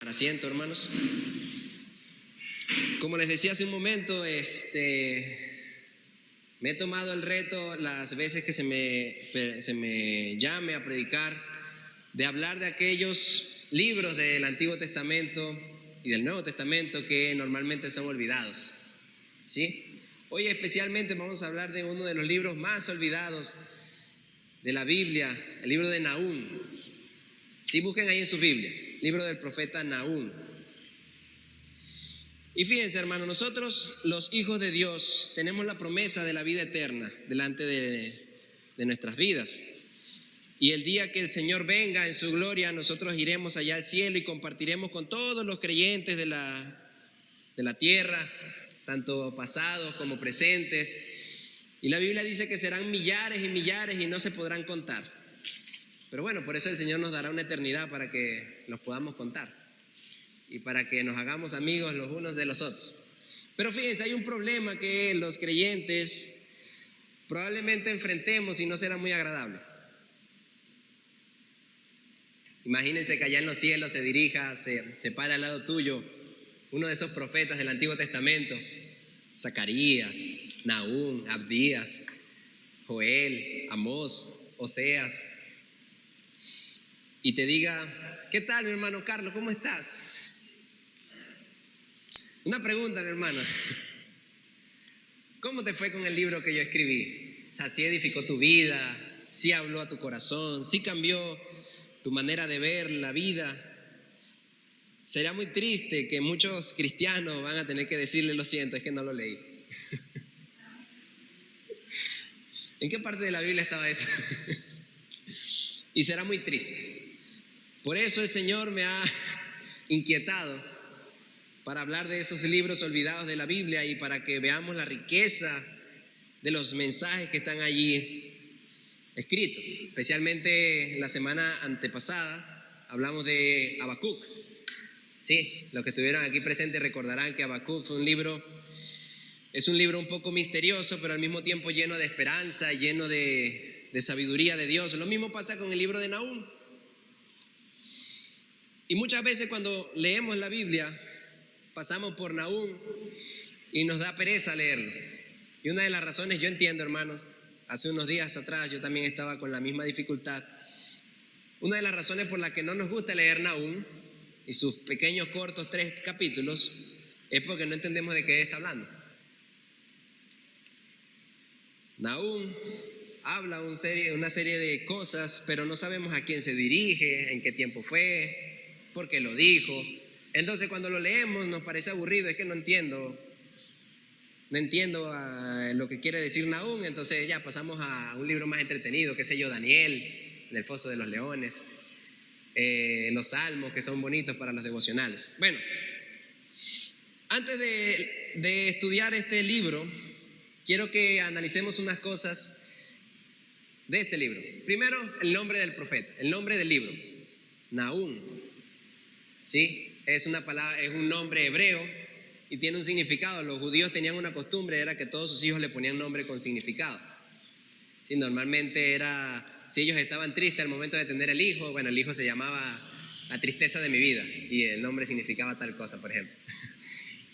asiento, hermanos. Como les decía hace un momento, me he tomado el reto las veces que se me llame a predicar, de hablar de aquellos libros del Antiguo Testamento y del Nuevo Testamento que normalmente son olvidados, ¿sí? Hoy especialmente vamos a hablar de uno de los libros más olvidados de la Biblia, el libro de Nahum. Sí, busquen ahí en su Biblia, libro del profeta Nahum. Y fíjense, hermanos, nosotros los hijos de Dios tenemos la promesa de la vida eterna delante de nuestras vidas. Y el día que el Señor venga en su gloria, nosotros iremos allá al cielo y compartiremos con todos los creyentes de la tierra, tanto pasados como presentes. Y la Biblia dice que serán millares y millares y no se podrán contar. Pero bueno, por eso el Señor nos dará una eternidad para que los podamos contar y para que nos hagamos amigos los unos de los otros. Pero fíjense, hay un problema que los creyentes probablemente enfrentemos y no será muy agradable. Imagínense que allá en los cielos se para al lado tuyo uno de esos profetas del Antiguo Testamento, Zacarías, Nahum, Abdías, Joel, Amós, Oseas, y te diga: ¿qué tal, mi hermano Carlos? ¿Cómo estás? Una pregunta, mi hermano. ¿Cómo te fue con el libro que yo escribí? O sea, ¿sí edificó tu vida? ¿Sí habló a tu corazón? ¿Sí cambió tu manera de ver la vida? Será muy triste que muchos cristianos van a tener que decirle: lo siento, es que no lo leí. ¿En qué parte de la Biblia estaba eso? Y será muy triste. Por eso el Señor me ha inquietado para hablar de esos libros olvidados de la Biblia y para que veamos la riqueza de los mensajes que están allí escritos. Especialmente la semana antepasada hablamos de Habacuc. Sí, los que estuvieron aquí presentes recordarán que Habacuc es un libro un poco misterioso, pero al mismo tiempo lleno de esperanza, lleno de sabiduría de Dios. Lo mismo pasa con el libro de Nahum. Y muchas veces cuando leemos la Biblia, pasamos por Nahum y nos da pereza leerlo. Y una de las razones, yo entiendo, hermanos, hace unos días atrás yo también estaba con la misma dificultad. Una de las razones por las que no nos gusta leer Nahum y sus pequeños, cortos 3 capítulos es porque no entendemos de qué está hablando. Nahum habla una serie de cosas, pero no sabemos a quién se dirige, en qué tiempo fue, por qué lo dijo. Entonces cuando lo leemos nos parece aburrido, es que no entiendo lo que quiere decir Nahum. Entonces ya pasamos a un libro más entretenido, qué sé yo, Daniel, en el foso de los leones, los salmos, que son bonitos para los devocionales. Bueno, antes de estudiar este libro, quiero que analicemos unas cosas de este libro. Primero, el nombre del profeta, el nombre del libro, Nahum. ¿Sí? Es un nombre hebreo y tiene un significado. Los judíos tenían una costumbre, era que todos sus hijos le ponían nombre con significado. ¿Sí? Normalmente si ellos estaban tristes al momento de tener el hijo, bueno, el hijo se llamaba La tristeza de mi vida y el nombre significaba tal cosa, por ejemplo.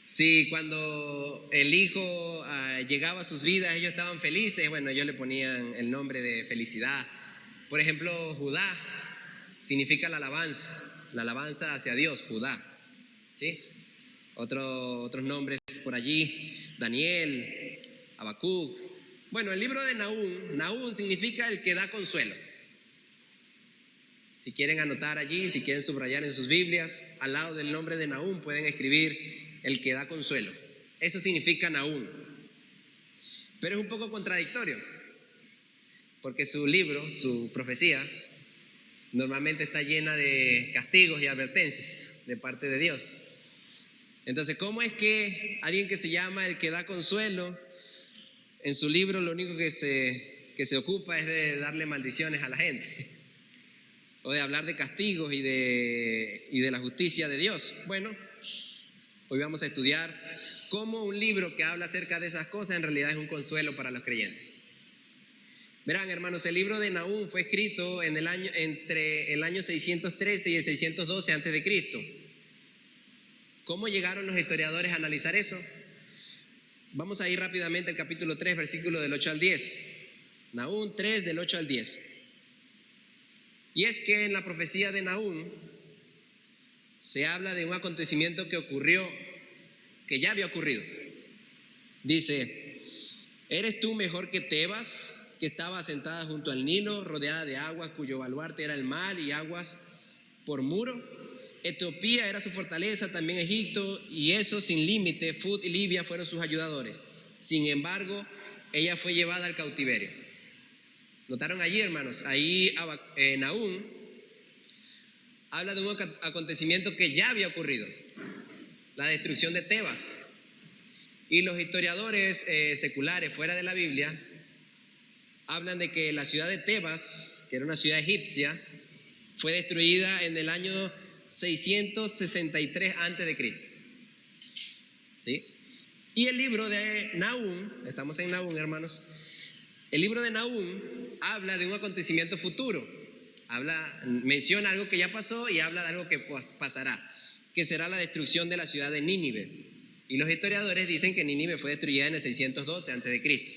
Si cuando el hijo llegaba a sus vidas, ellos estaban felices, bueno, ellos le ponían el nombre de felicidad. Por ejemplo, Judá significa la alabanza hacia Dios, Judá. ¿Sí? Otros nombres por allí, Daniel, Habacuc. Bueno, el libro de Nahum significa el que da consuelo. Si quieren anotar allí, si quieren subrayar en sus Biblias, al lado del nombre de Nahum pueden escribir el que da consuelo. Eso significa Nahum. Pero es un poco contradictorio, porque su libro, su profecía, normalmente está llena de castigos y advertencias de parte de Dios. Entonces, ¿cómo es que alguien que se llama el que da consuelo, en su libro lo único que se ocupa es de darle maldiciones a la gente? O de hablar de castigos y de la justicia de Dios. Bueno, hoy vamos a estudiar cómo un libro que habla acerca de esas cosas en realidad es un consuelo para los creyentes. Verán, hermanos, el libro de Nahum fue escrito entre el año 613 y el 612 a.C. ¿Cómo llegaron los historiadores a analizar eso? Vamos a ir rápidamente al capítulo 3, versículo del 8 al 10. Nahum 3, del 8 al 10. Y es que en la profecía de Nahum se habla de un acontecimiento que ocurrió, que ya había ocurrido. Dice: ¿eres tú mejor que Tebas, que estaba asentada junto al Nilo, rodeada de aguas, cuyo baluarte era el mar y aguas por muro? Etiopía era su fortaleza, también Egipto, y eso sin límite. Fut y Libia fueron sus ayudadores. Sin embargo, ella fue llevada al cautiverio. ¿Notaron allí, hermanos? Ahí Nahum habla de un acontecimiento que ya había ocurrido, la destrucción de Tebas. Y los historiadores seculares fuera de la Biblia hablan de que la ciudad de Tebas, que era una ciudad egipcia, fue destruida en el año 663 antes de Cristo. ¿Sí? Y el libro de Nahum, estamos en Nahum, hermanos, el libro de Nahum habla de un acontecimiento futuro, menciona algo que ya pasó y habla de algo que pasará, que será la destrucción de la ciudad de Nínive. Y los historiadores dicen que Nínive fue destruida en el 612 antes de Cristo.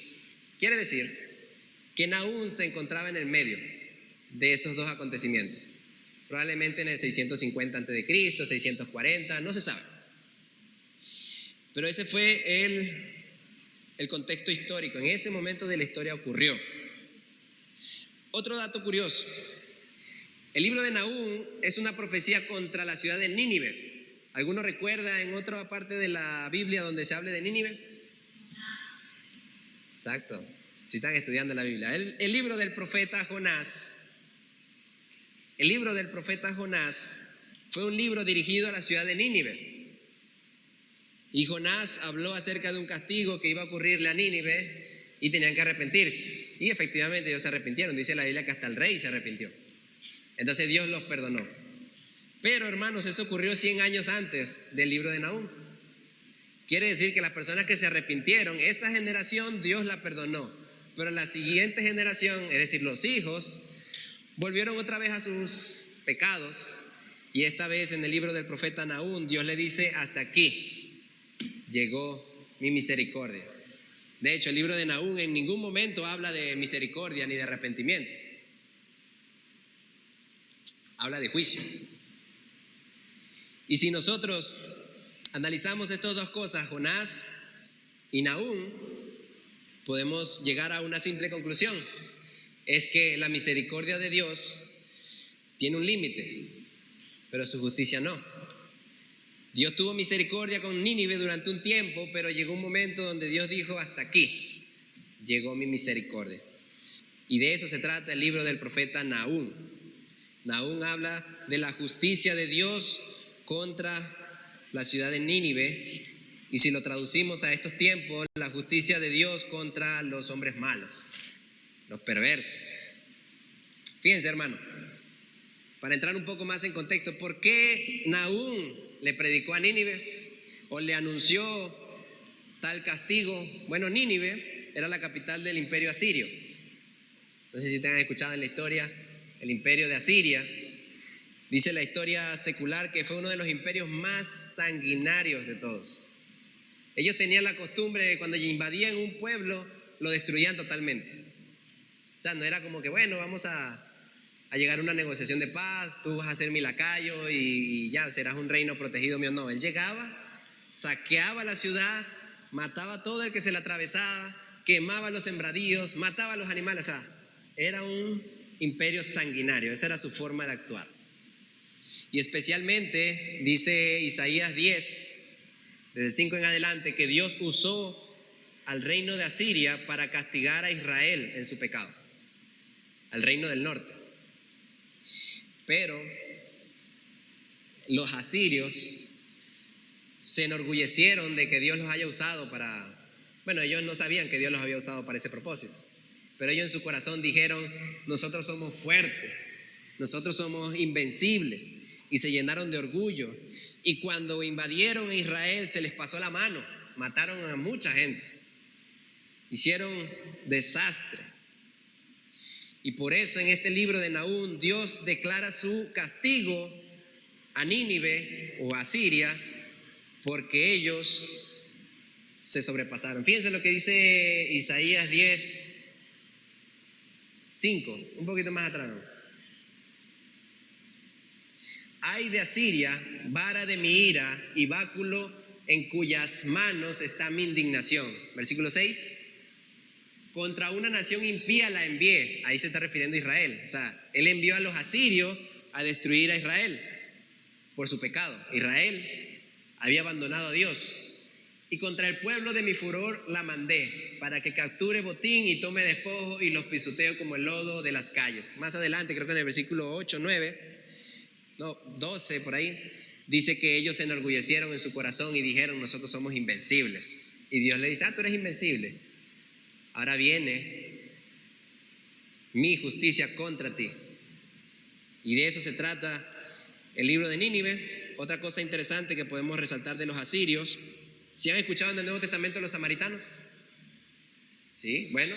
Quiere decir que Nahum se encontraba en el medio de esos dos acontecimientos, probablemente en el 650 antes de Cristo, 640, no se sabe. Pero ese fue el contexto histórico. En ese momento de la historia ocurrió. Otro dato curioso: el libro de Nahum es una profecía contra la ciudad de Nínive. ¿Alguno recuerda en otra parte de la Biblia donde se hable de Nínive? Exacto, si están estudiando la Biblia. El libro del profeta Jonás. El libro del profeta Jonás fue un libro dirigido a la ciudad de Nínive. Y Jonás habló acerca de un castigo que iba a ocurrirle a Nínive y tenían que arrepentirse. Y efectivamente ellos se arrepintieron. Dice la Biblia que hasta el rey se arrepintió. Entonces Dios los perdonó. Pero, hermanos, eso ocurrió 100 años antes del libro de Nahum. Quiere decir que las personas que se arrepintieron, esa generación Dios la perdonó. Pero la siguiente generación, es decir, los hijos, volvieron otra vez a sus pecados. Y esta vez en el libro del profeta Nahum, Dios le dice: hasta aquí llegó mi misericordia. De hecho, el libro de Nahum en ningún momento habla de misericordia ni de arrepentimiento. Habla de juicio. Y si nosotros analizamos estas dos cosas, Jonás y Nahum, podemos llegar a una simple conclusión: es que la misericordia de Dios tiene un límite, pero su justicia no. Dios tuvo misericordia con Nínive durante un tiempo, pero llegó un momento donde Dios dijo: hasta aquí llegó mi misericordia. Y de eso se trata el libro del profeta Nahum. Nahum habla de la justicia de Dios contra la ciudad de Nínive, y si lo traducimos a estos tiempos, la justicia de Dios contra los hombres malos, los perversos. Fíjense, hermano, para entrar un poco más en contexto, ¿por qué Nahum le predicó a Nínive o le anunció tal castigo? Bueno, Nínive era la capital del imperio asirio. No sé si ustedes han escuchado en la historia el imperio de Asiria. Dice la historia secular que fue uno de los imperios más sanguinarios de todos. Ellos tenían la costumbre de cuando invadían un pueblo, lo destruían totalmente. O sea, no era como que, bueno, vamos a llegar a una negociación de paz, tú vas a ser mi lacayo y ya serás un reino protegido mío. No, él llegaba, saqueaba la ciudad, mataba a todo el que se le atravesaba, quemaba los sembradíos, mataba a los animales. O sea, era un imperio sanguinario. Esa era su forma de actuar. Y especialmente dice Isaías 10, desde el 5 en adelante, que Dios usó al reino de Asiria para castigar a Israel en su pecado, al reino del norte. Pero los asirios se enorgullecieron de que Dios los haya usado para... Bueno, ellos no sabían que Dios los había usado para ese propósito, pero ellos en su corazón dijeron: nosotros somos fuertes, nosotros somos invencibles, y se llenaron de orgullo. Y cuando invadieron a Israel se les pasó la mano, mataron a mucha gente, hicieron desastre. Y por eso en este libro de Nahum Dios declara su castigo a Nínive o a Asiria porque ellos se sobrepasaron. Fíjense lo que dice Isaías 10:5, un poquito más atrás. Ay de Asiria, vara de mi ira y báculo en cuyas manos está mi indignación. Versículo 6. Contra una nación impía la envié. Ahí se está refiriendo a Israel. O sea, él envió a los asirios a destruir a Israel por su pecado. Israel había abandonado a Dios. Y contra el pueblo de mi furor la mandé, para que capture botín y tome despojo y los pisoteo como el lodo de las calles. Más adelante, creo que en el versículo 8, 12 por ahí, dice que ellos se enorgullecieron en su corazón y dijeron: nosotros somos invencibles. Y Dios le dice: tú eres invencible. Ahora viene mi justicia contra ti. Y de eso se trata el libro de Nínive. Otra cosa interesante que podemos resaltar de los asirios: ¿sí han escuchado en el Nuevo Testamento los samaritanos? Sí, bueno,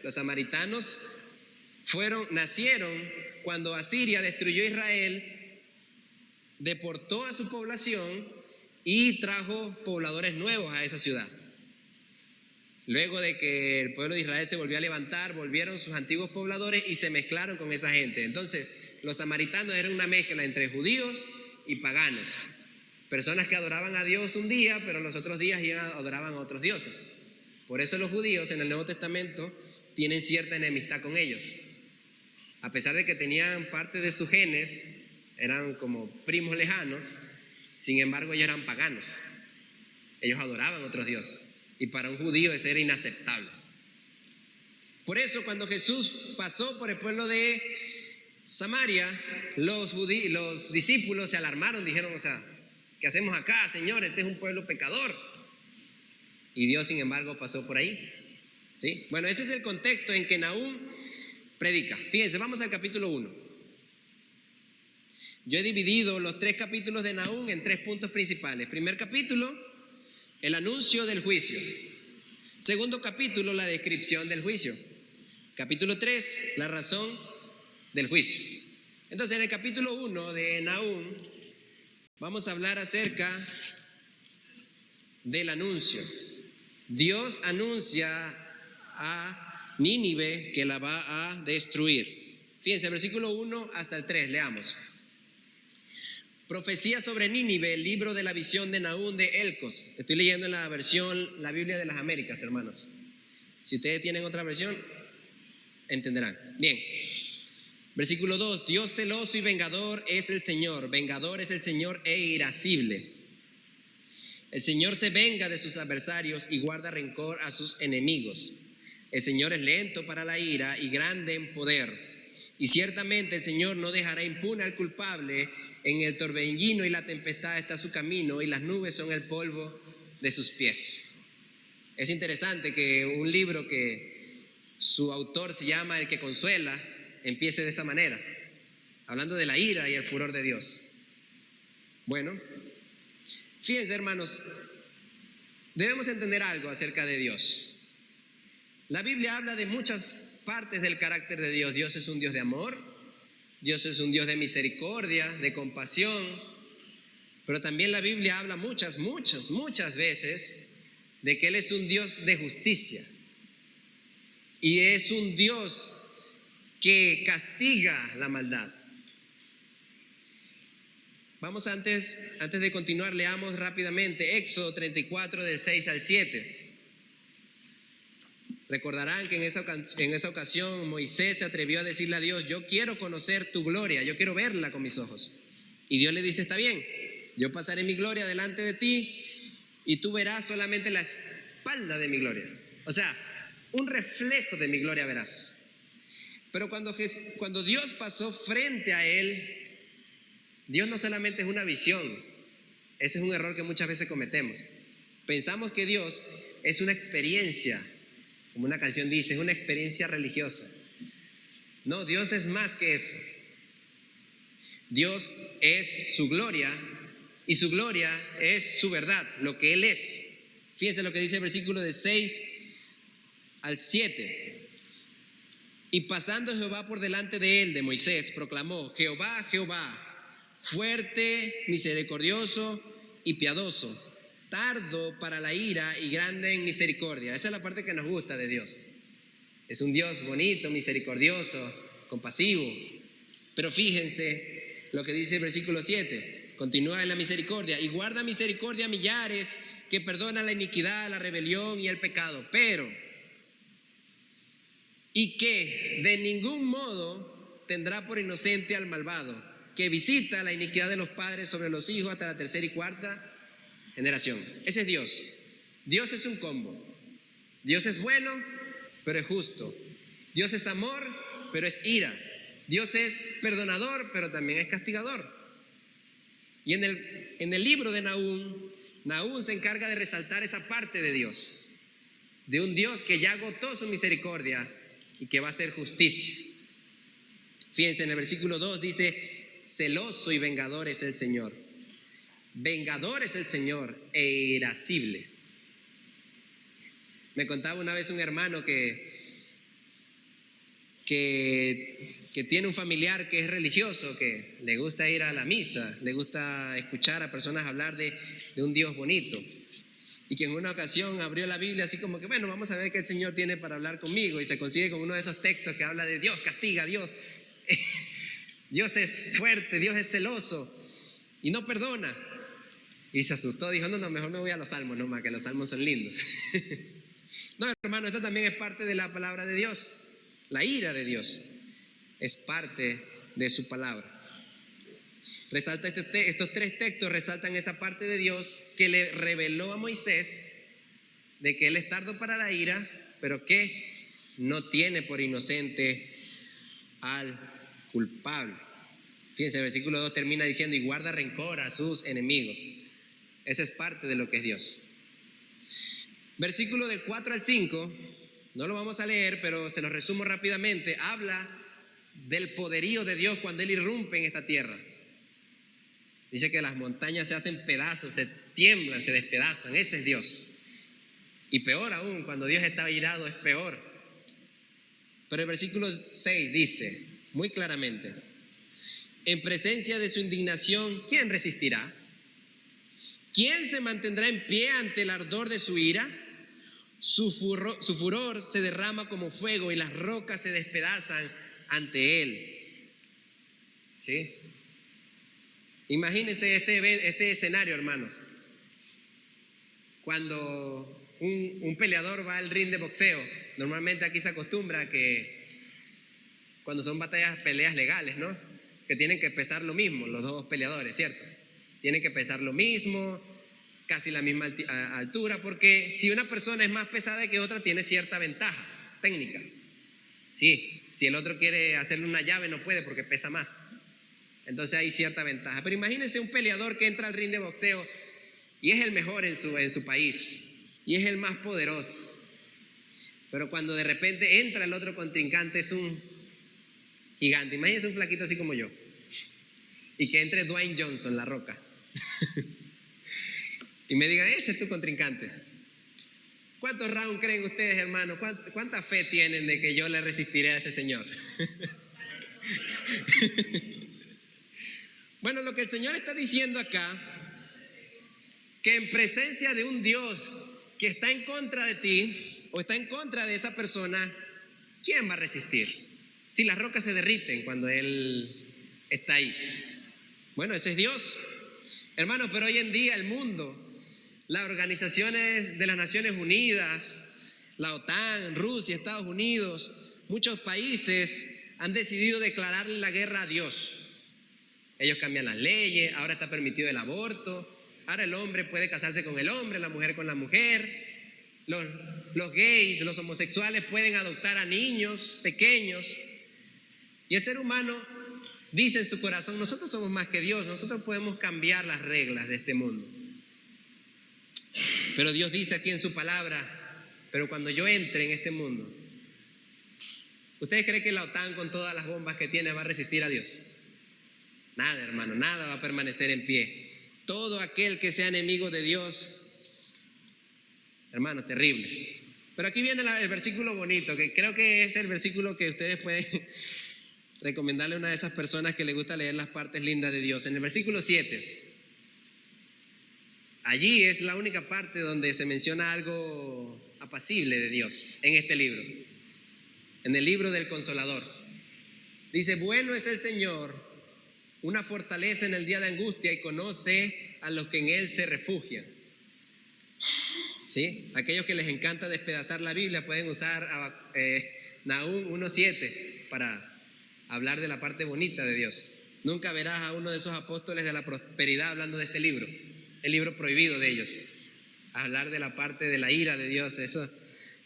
los samaritanos nacieron cuando Asiria destruyó Israel, deportó a su población y trajo pobladores nuevos a esa ciudad. Luego de que el pueblo de Israel se volvió a levantar, volvieron sus antiguos pobladores y se mezclaron con esa gente. Entonces, los samaritanos eran una mezcla entre judíos y paganos. Personas que adoraban a Dios un día, pero los otros días ya adoraban a otros dioses. Por eso los judíos en el Nuevo Testamento tienen cierta enemistad con ellos. A pesar de que tenían parte de sus genes, eran como primos lejanos, sin embargo ellos eran paganos. Ellos adoraban a otros dioses. Y para un judío eso era inaceptable. Por eso cuando Jesús pasó por el pueblo de Samaria, los discípulos se alarmaron, dijeron: o sea, ¿qué hacemos acá, Señor? Este es un pueblo pecador. Y Dios, sin embargo, pasó por ahí. ¿Sí? Bueno, ese es el contexto en que Nahum predica. Fíjense, vamos al capítulo 1. Yo he dividido los 3 capítulos de Nahum en 3 puntos principales. Primer capítulo, el anuncio del juicio. Segundo capítulo, la descripción del juicio. Capítulo 3, la razón del juicio. Entonces, en el capítulo 1 de Nahum vamos a hablar acerca del anuncio. Dios anuncia a Nínive que la va a destruir. Fíjense, versículo 1 hasta el 3, leamos. Profecía sobre Nínive, el libro de la visión de Nahum de Elcos. Estoy leyendo en la Biblia de las Américas, hermanos. Si ustedes tienen otra versión, entenderán. Bien. Versículo 2. Dios celoso y vengador es el Señor. Vengador es el Señor e irascible. El Señor se venga de sus adversarios y guarda rencor a sus enemigos. El Señor es lento para la ira y grande en poder. Y ciertamente el Señor no dejará impune al culpable. En el torbellino y la tempestad está su camino, y las nubes son el polvo de sus pies. Es interesante que un libro que su autor se llama El que consuela empiece de esa manera, hablando de la ira y el furor de Dios. Bueno, fíjense, hermanos, debemos entender algo acerca de Dios. La Biblia habla de muchas partes del carácter de Dios. Dios es un Dios de amor, Dios es un Dios de misericordia, de compasión, pero también la Biblia habla muchas veces de que Él es un Dios de justicia y es un Dios que castiga la maldad. Vamos antes de continuar, leamos rápidamente Éxodo 34 del 6 al 7. Recordarán que en esa ocasión Moisés se atrevió a decirle a Dios: yo quiero conocer tu gloria, yo quiero verla con mis ojos. Y Dios le dice: está bien, yo pasaré mi gloria delante de ti y tú verás solamente la espalda de mi gloria. O sea, un reflejo de mi gloria verás. Pero cuando Dios pasó frente a él, Dios no solamente es una visión. Ese es un error que muchas veces cometemos. Pensamos que Dios es una experiencia. Como una canción dice, es una experiencia religiosa. No, Dios es más que eso. Dios es su gloria y su gloria es su verdad, lo que Él es. Fíjense lo que dice el versículo de 6 al 7. Y pasando Jehová por delante de él, de Moisés, proclamó: Jehová, Jehová, fuerte, misericordioso y piadoso, tardo para la ira y grande en misericordia. Esa es la parte que nos gusta de Dios. Es un Dios bonito, misericordioso, compasivo. Pero fíjense lo que dice el versículo 7. Continúa en la misericordia y guarda misericordia a millares, que perdona la iniquidad, la rebelión y el pecado. Y que de ningún modo tendrá por inocente al malvado, que visita la iniquidad de los padres sobre los hijos hasta la tercera y cuarta generación. Ese es Dios. Dios es un combo. Dios es bueno, pero es justo. Dios es amor, pero es ira. Dios es perdonador, pero también es castigador. Y en el libro de Nahum se encarga de resaltar esa parte de Dios, de un Dios que ya agotó su misericordia y que va a hacer justicia. Fíjense, en el versículo 2 dice: celoso y vengador es el Señor. Vengador es el Señor e irascible. Me contaba una vez un hermano que tiene un familiar que es religioso, que le gusta ir a la misa, le gusta escuchar a personas hablar de un Dios bonito, y que en una ocasión abrió la Biblia así como que, bueno, vamos a ver qué el Señor tiene para hablar conmigo, y se consigue con uno de esos textos que habla de Dios castiga, Dios es fuerte, Dios es celoso y no perdona. Y se asustó, dijo: no, mejor me voy a los salmos nomás, que los salmos son lindos. No, hermano, esto también es parte de la palabra de Dios. La ira de Dios es parte de su palabra. Resalta estos tres textos resaltan esa parte de Dios que le reveló a Moisés, de que él es tardo para la ira, pero que no tiene por inocente al culpable. Fíjense, el versículo 2 termina diciendo: y guarda rencor a sus enemigos. Esa es parte de lo que es Dios. Versículo del 4 al 5, no lo vamos a leer, pero se lo resumo rápidamente. Habla del poderío de Dios cuando Él irrumpe en esta tierra. Dice que las montañas se hacen pedazos, se tiemblan, se despedazan. Ese es Dios. Y peor aún, cuando Dios está irado, es peor. Pero el versículo 6 dice muy claramente: en presencia de su indignación, ¿quién resistirá? ¿Quién se mantendrá en pie ante el ardor de su ira? Su furor se derrama como fuego y las rocas se despedazan ante él. ¿Sí? Imagínense este escenario, hermanos. Cuando un peleador va al ring de boxeo, normalmente aquí se acostumbra que cuando son peleas legales, ¿no? Que tienen que pesar lo mismo, los dos peleadores, ¿cierto? Tienen que pesar lo mismo, casi la misma altura, porque si una persona es más pesada que otra, tiene cierta ventaja técnica. Sí, si el otro quiere hacerle una llave, no puede porque pesa más. Entonces hay cierta ventaja. Pero imagínense un peleador que entra al ring de boxeo y es el mejor en su país y es el más poderoso. Pero cuando de repente entra el otro contrincante, es un gigante. Imagínense un flaquito así como yo, y que entre Dwayne Johnson, La Roca, y me digan: ese es tu contrincante. ¿Cuántos rounds creen ustedes, hermanos? ¿Cuánta fe tienen de que yo le resistiré a ese señor? Bueno, lo que el Señor está diciendo acá, que en presencia de un Dios que está en contra de ti o está en contra de esa persona, ¿quién va a resistir? Si las rocas se derriten cuando Él está ahí. Bueno, ese es Dios. Hermanos, pero hoy en día el mundo, las organizaciones de las Naciones Unidas, la OTAN, Rusia, Estados Unidos, muchos países han decidido declararle la guerra a Dios. Ellos cambian las leyes, ahora está permitido el aborto, ahora el hombre puede casarse con el hombre, la mujer con la mujer, los gays, los homosexuales pueden adoptar a niños pequeños. Y el ser humano dice en su corazón: nosotros somos más que Dios, nosotros podemos cambiar las reglas de este mundo. Pero Dios dice aquí en su palabra: pero cuando yo entre en este mundo, ¿ustedes creen que la OTAN con todas las bombas que tiene va a resistir a Dios? Nada, hermano, nada va a permanecer en pie. Todo aquel que sea enemigo de Dios, hermanos, terribles. Pero aquí viene el versículo bonito, que creo que es el versículo que ustedes pueden recomendarle a una de esas personas que le gusta leer las partes lindas de Dios. En el versículo 7 Allí es la única parte donde se menciona algo apacible de Dios en este libro, en el libro del Consolador. Dice: bueno es el Señor, una fortaleza en el día de angustia, y conoce a los que en Él se refugian. ¿Sí? Aquellos que les encanta despedazar la Biblia pueden usar Nahum 1:7 para hablar de la parte bonita de Dios. Nunca verás a uno de esos apóstoles de la prosperidad hablando de este libro, el libro prohibido de ellos, hablar de la parte de la ira de Dios. Eso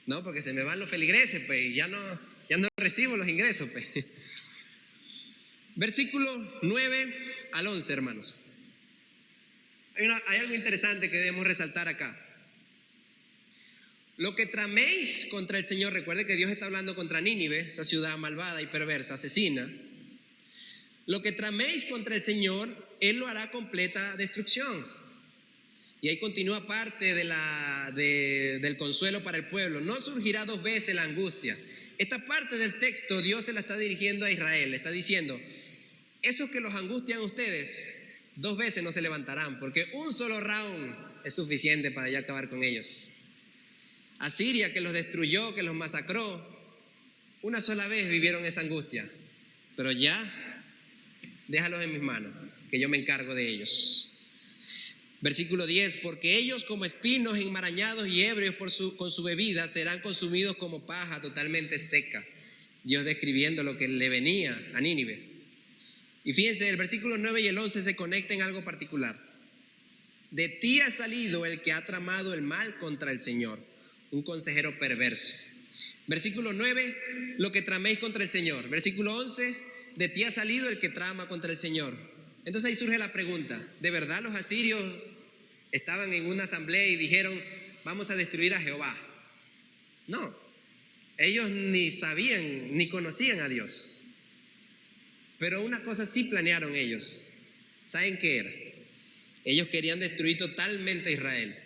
no, porque se me van los feligreses, pues, y ya no recibo los ingresos, pues. Versículo 9 al 11, hermanos. Hay algo interesante que debemos resaltar acá. Lo que traméis contra el Señor, recuerde que Dios está hablando contra Nínive, esa ciudad malvada y perversa, asesina. Lo que traméis contra el Señor, Él lo hará completa destrucción. Y ahí continúa parte del consuelo para el pueblo. No surgirá dos veces la angustia. Esta parte del texto Dios se la está dirigiendo a Israel. Le está diciendo: esos que los angustian a ustedes, dos veces no se levantarán, porque un solo round es suficiente para ya acabar con ellos. Asiria, que los destruyó, que los masacró, una sola vez vivieron esa angustia, pero ya déjalos en mis manos, que yo me encargo de ellos. Versículo 10: porque ellos, como espinos enmarañados y ebrios con su bebida, serán consumidos como paja totalmente seca. Dios describiendo lo que le venía a Nínive. Y fíjense, el versículo 9 y el 11 se conectan en algo particular. De ti ha salido el que ha tramado el mal contra el Señor, un consejero perverso. Versículo 9: lo que traméis contra el Señor. Versículo 11: de ti ha salido el que trama contra el Señor. Entonces ahí surge la pregunta: ¿de verdad los asirios estaban en una asamblea y dijeron: vamos a destruir a Jehová? No, ellos ni sabían ni conocían a Dios. Pero una cosa sí planearon ellos. ¿Saben qué era? Ellos querían destruir totalmente a Israel.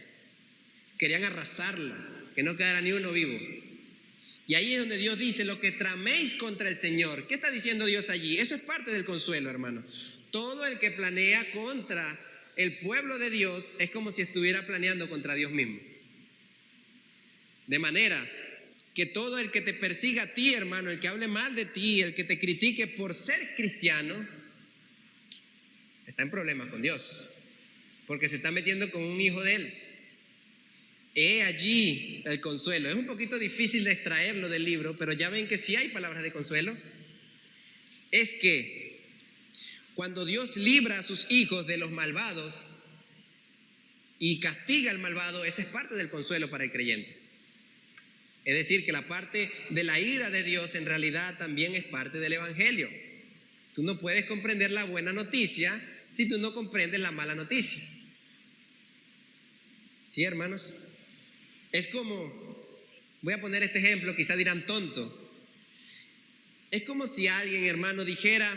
Querían arrasarla, que no quedara ni uno vivo. Y ahí es donde Dios dice: lo que traméis contra el Señor. ¿Qué está diciendo Dios allí? Eso es parte del consuelo, hermano. Todo el que planea contra el pueblo de Dios es como si estuviera planeando contra Dios mismo. De manera que todo el que te persiga a ti, hermano, el que hable mal de ti, el que te critique por ser cristiano, está en problemas con Dios, porque se está metiendo con un hijo de Él. He allí el consuelo. Es un poquito difícil de extraerlo del libro, pero ya ven que sí hay palabras de consuelo. Es que cuando Dios libra a sus hijos de los malvados y castiga al malvado, esa es parte del consuelo para el creyente. Es decir, que la parte de la ira de Dios en realidad también es parte del evangelio. Tú no puedes comprender la buena noticia si tú no comprendes la mala noticia. ¿Sí, hermanos? Es como, voy a poner este ejemplo, quizá dirán tonto. Es como si alguien, hermano, dijera: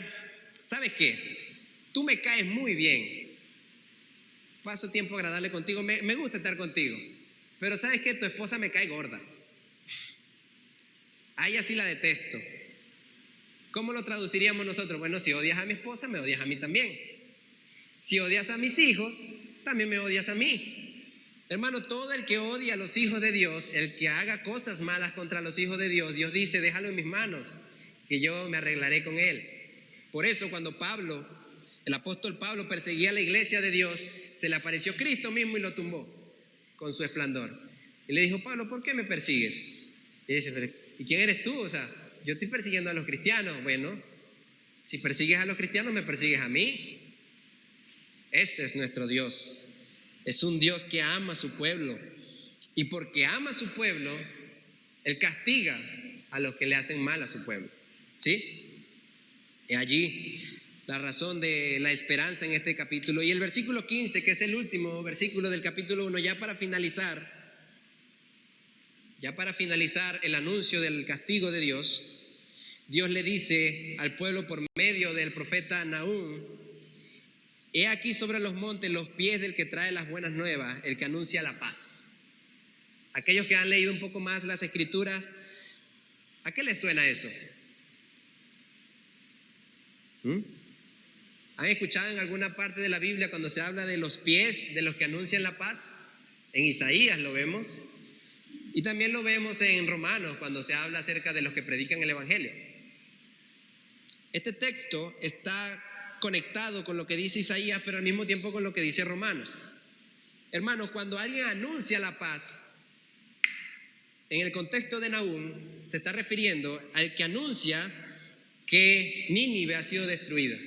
¿sabes qué? Tú me caes muy bien. Paso tiempo agradable contigo, me gusta estar contigo. Pero ¿sabes qué? Tu esposa me cae gorda. A ella sí la detesto. ¿Cómo lo traduciríamos nosotros? Bueno, si odias a mi esposa, me odias a mí también. Si odias a mis hijos, también me odias a mí. Hermano, todo el que odia a los hijos de Dios, el que haga cosas malas contra los hijos de Dios, Dios dice: déjalo en mis manos, que yo me arreglaré con él. Por eso cuando el apóstol Pablo perseguía a la iglesia de Dios, se le apareció Cristo mismo y lo tumbó con su esplendor. Y le dijo: Pablo, ¿por qué me persigues? Y dice: ¿y quién eres tú? O sea, yo estoy persiguiendo a los cristianos. Bueno, si persigues a los cristianos, me persigues a mí. Ese es nuestro Dios. Es un Dios que ama a su pueblo. Y porque ama a su pueblo, Él castiga a los que le hacen mal a su pueblo. ¿Sí? Y allí la razón de la esperanza en este capítulo. Y el versículo 15, que es el último versículo del capítulo 1, ya para finalizar el anuncio del castigo de Dios, Dios le dice al pueblo por medio del profeta Nahum: he aquí sobre los montes los pies del que trae las buenas nuevas, el que anuncia la paz. Aquellos que han leído un poco más las escrituras, ¿a qué les suena eso? ¿Han escuchado en alguna parte de la Biblia cuando se habla de los pies de los que anuncian la paz? En Isaías lo vemos. Y también lo vemos en Romanos cuando se habla acerca de los que predican el Evangelio. Este texto está conectado con lo que dice Isaías, pero al mismo tiempo con lo que dice Romanos. Hermanos, cuando alguien anuncia la paz, en el contexto de Nahum, se está refiriendo al que anuncia que Nínive ha sido destruida.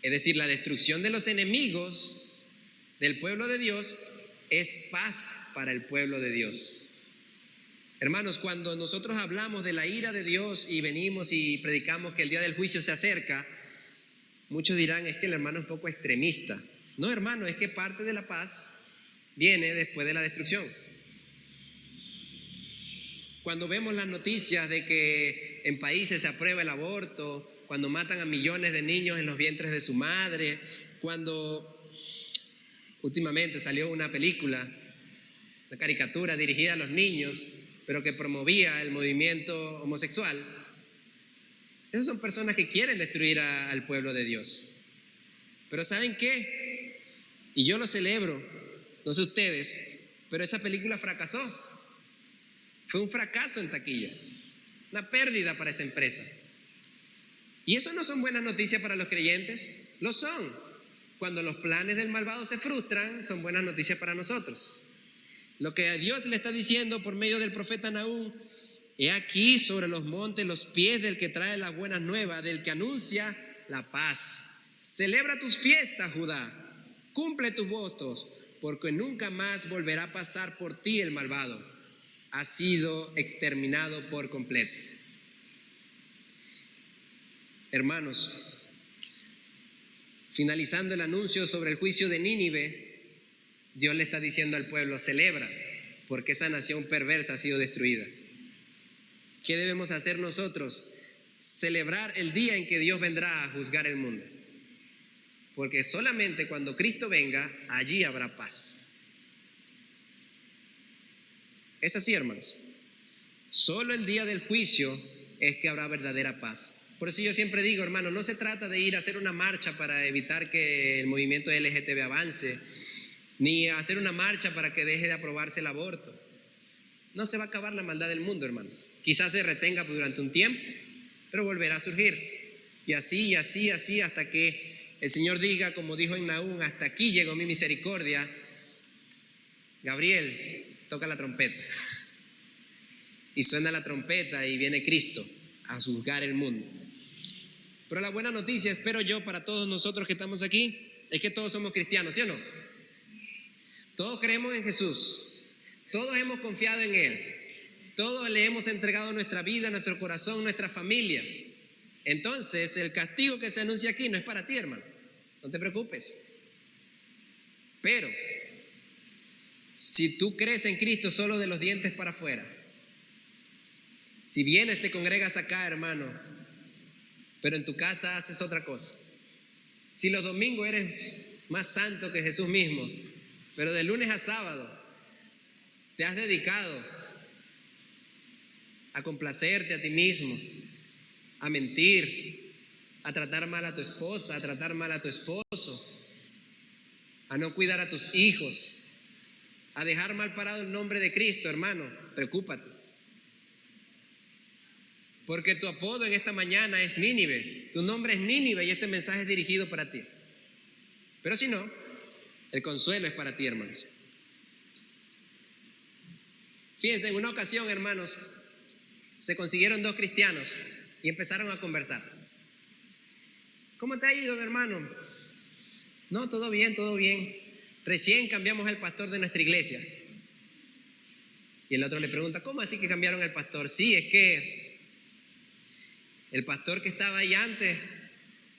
Es decir, la destrucción de los enemigos del pueblo de Dios es paz para el pueblo de Dios. Hermanos, cuando nosotros hablamos de la ira de Dios y venimos y predicamos que el día del juicio se acerca, muchos dirán, es que el hermano es un poco extremista. No, hermano, es que parte de la paz viene después de la destrucción. Cuando vemos las noticias de que en países se aprueba el aborto, cuando matan a millones de niños en los vientres de su madre, cuando últimamente salió una película, una caricatura dirigida a los niños, pero que promovía el movimiento homosexual, esas son personas que quieren destruir al pueblo de Dios. Pero ¿saben qué? Y yo lo celebro, no sé ustedes, pero esa película fracasó. Fue un fracaso en taquilla, una pérdida para esa empresa. ¿Y eso no son buenas noticias para los creyentes? Lo son. Cuando los planes del malvado se frustran, son buenas noticias para nosotros. Lo que a Dios le está diciendo por medio del profeta Nahum: he aquí sobre los montes los pies del que trae las buenas nuevas, del que anuncia la paz. Celebra tus fiestas, Judá, cumple tus votos, porque nunca más volverá a pasar por ti el malvado. Ha sido exterminado por completo. Hermanos, finalizando el anuncio sobre el juicio de Nínive, Dios le está diciendo al pueblo: celebra, porque esa nación perversa ha sido destruida. ¿Qué debemos hacer nosotros? Celebrar el día en que Dios vendrá a juzgar el mundo, porque solamente cuando Cristo venga, allí habrá paz. Es así, hermanos. Solo el día del juicio es que habrá verdadera paz. Por eso yo siempre digo, hermano, no se trata de ir a hacer una marcha para evitar que el movimiento LGTB avance, ni hacer una marcha para que deje de aprobarse el aborto. No se va a acabar la maldad del mundo, hermanos. Quizás se retenga durante un tiempo, pero volverá a surgir. Y así, hasta que el Señor diga, como dijo en Nahum: hasta aquí llegó mi misericordia. Gabriel, toca la trompeta. Y suena la trompeta y viene Cristo a juzgar el mundo. Pero la buena noticia, espero yo, para todos nosotros que estamos aquí, es que todos somos cristianos, ¿sí o no? Todos creemos en Jesús, todos hemos confiado en Él, todos le hemos entregado nuestra vida, nuestro corazón, nuestra familia. Entonces el castigo que se anuncia aquí no es para ti, hermano, no te preocupes. Pero si tú crees en Cristo solo de los dientes para afuera, si vienes, te congregas acá, hermano, pero en tu casa haces otra cosa. Si los domingos eres más santo que Jesús mismo, pero de lunes a sábado te has dedicado a complacerte a ti mismo, a mentir, a tratar mal a tu esposa, a tratar mal a tu esposo, a no cuidar a tus hijos, a dejar mal parado el nombre de Cristo, hermano, preocúpate. Porque tu apodo en esta mañana es Nínive, tu nombre es Nínive y este mensaje es dirigido para ti. Pero si no, el consuelo es para ti, hermanos. Fíjense, en una ocasión, hermanos, se consiguieron dos cristianos y empezaron a conversar. ¿Cómo te ha ido, mi hermano? No, todo bien, todo bien. Recién cambiamos el pastor de nuestra iglesia. Y el otro le pregunta: ¿cómo así que cambiaron el pastor? Sí, es que el pastor que estaba ahí antes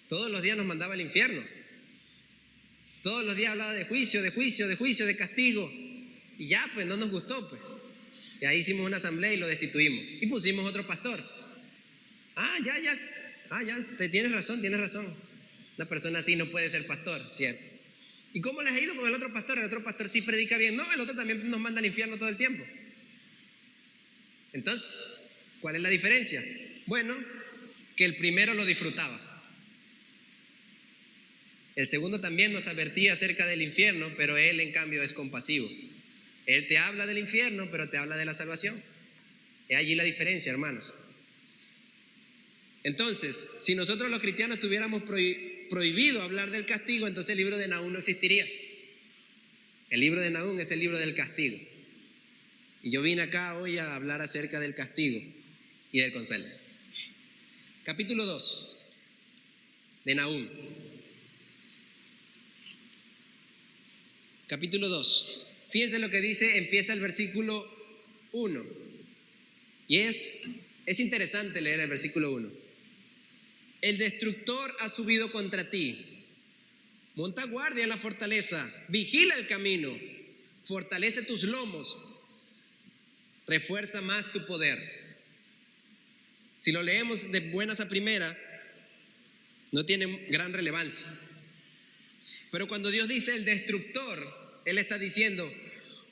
todos los días nos mandaba al infierno. Todos los días hablaba de juicio, de castigo. Y ya, pues no nos gustó, pues. Y ahí hicimos una asamblea y lo destituimos. Y pusimos otro pastor. Tienes razón. Una persona así no puede ser pastor, ¿cierto? ¿Y cómo les ha ido con el otro pastor? El otro pastor sí predica bien. No, el otro también nos manda al infierno todo el tiempo. Entonces, ¿cuál es la diferencia? Bueno, que el primero lo disfrutaba. El segundo también nos advertía acerca del infierno, pero él en cambio es compasivo. Él te habla del infierno, pero te habla de la salvación. Es allí la diferencia, hermanos. Entonces, si nosotros los cristianos tuviéramos prohibido hablar del castigo, entonces el libro de Nahum no existiría. El libro de Nahum es el libro del castigo. Y yo vine acá hoy a hablar acerca del castigo y del consuelo. Capítulo 2 de Nahum. Capítulo 2. Fíjense lo que dice, empieza el versículo 1. Y es interesante leer el versículo 1. El destructor ha subido contra ti. Monta guardia en la fortaleza, vigila el camino, fortalece tus lomos, refuerza más tu poder. Si lo leemos de buenas a primera, no tiene gran relevancia. Pero cuando Dios dice el destructor, Él está diciendo,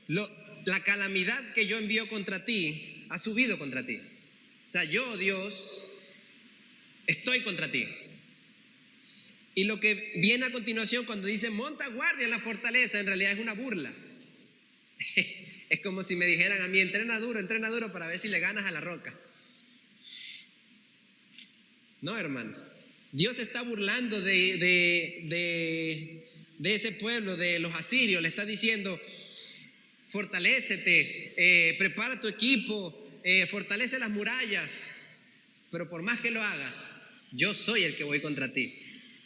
la calamidad que yo envío contra ti ha subido contra ti. O sea, yo, Dios, estoy contra ti. Y lo que viene a continuación cuando dice monta guardia en la fortaleza, en realidad es una burla. Es como si me dijeran a mí, entrena duro para ver si le ganas a la roca. No, hermanos. Dios está burlando de ese pueblo, de los asirios. Le está diciendo, fortalécete, prepara tu equipo, fortalece las murallas. Pero por más que lo hagas, yo soy el que voy contra ti.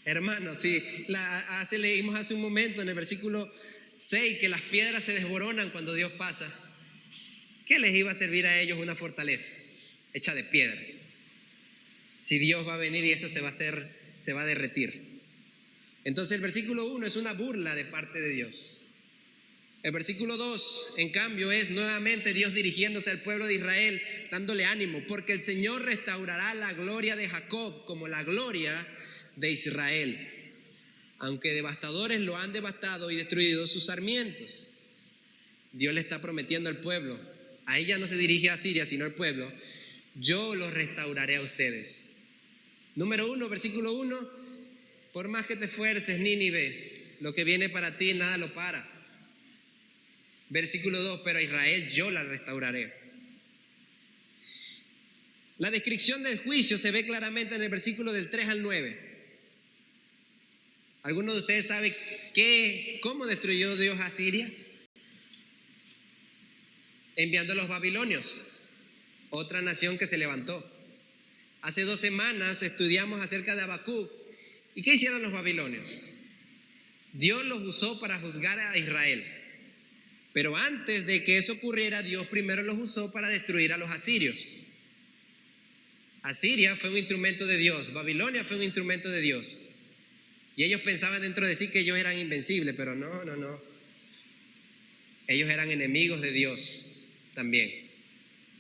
Hermanos, sí, leímos hace un momento en el versículo 6 que las piedras se desboronan cuando Dios pasa. ¿Qué les iba a servir a ellos una fortaleza hecha de piedra? Si Dios va a venir y eso se va a derretir. Entonces el versículo 1 es una burla de parte de Dios. El versículo 2, en cambio, es nuevamente Dios dirigiéndose al pueblo de Israel, dándole ánimo, porque el Señor restaurará la gloria de Jacob como la gloria de Israel, aunque devastadores lo han devastado y destruido sus sarmientos. Dios le está prometiendo al pueblo, a ella no se dirige a Siria, sino al pueblo, yo los restauraré a ustedes. Número 1, versículo 1, por más que te esfuerces, Nínive, lo que viene para ti nada lo para. Versículo 2, pero a Israel yo la restauraré. La descripción del juicio se ve claramente en el versículo del 3 al 9. ¿Alguno de ustedes sabe cómo destruyó Dios a Siria? Enviando a los babilonios, otra nación que se levantó. Hace 2 semanas estudiamos acerca de Habacuc. ¿Y qué hicieron los babilonios? Dios los usó para juzgar a Israel. Pero antes de que eso ocurriera, Dios primero los usó para destruir a los asirios. Asiria fue un instrumento de Dios, Babilonia fue un instrumento de Dios. Y ellos pensaban dentro de sí que ellos eran invencibles, pero no. Ellos eran enemigos de Dios también.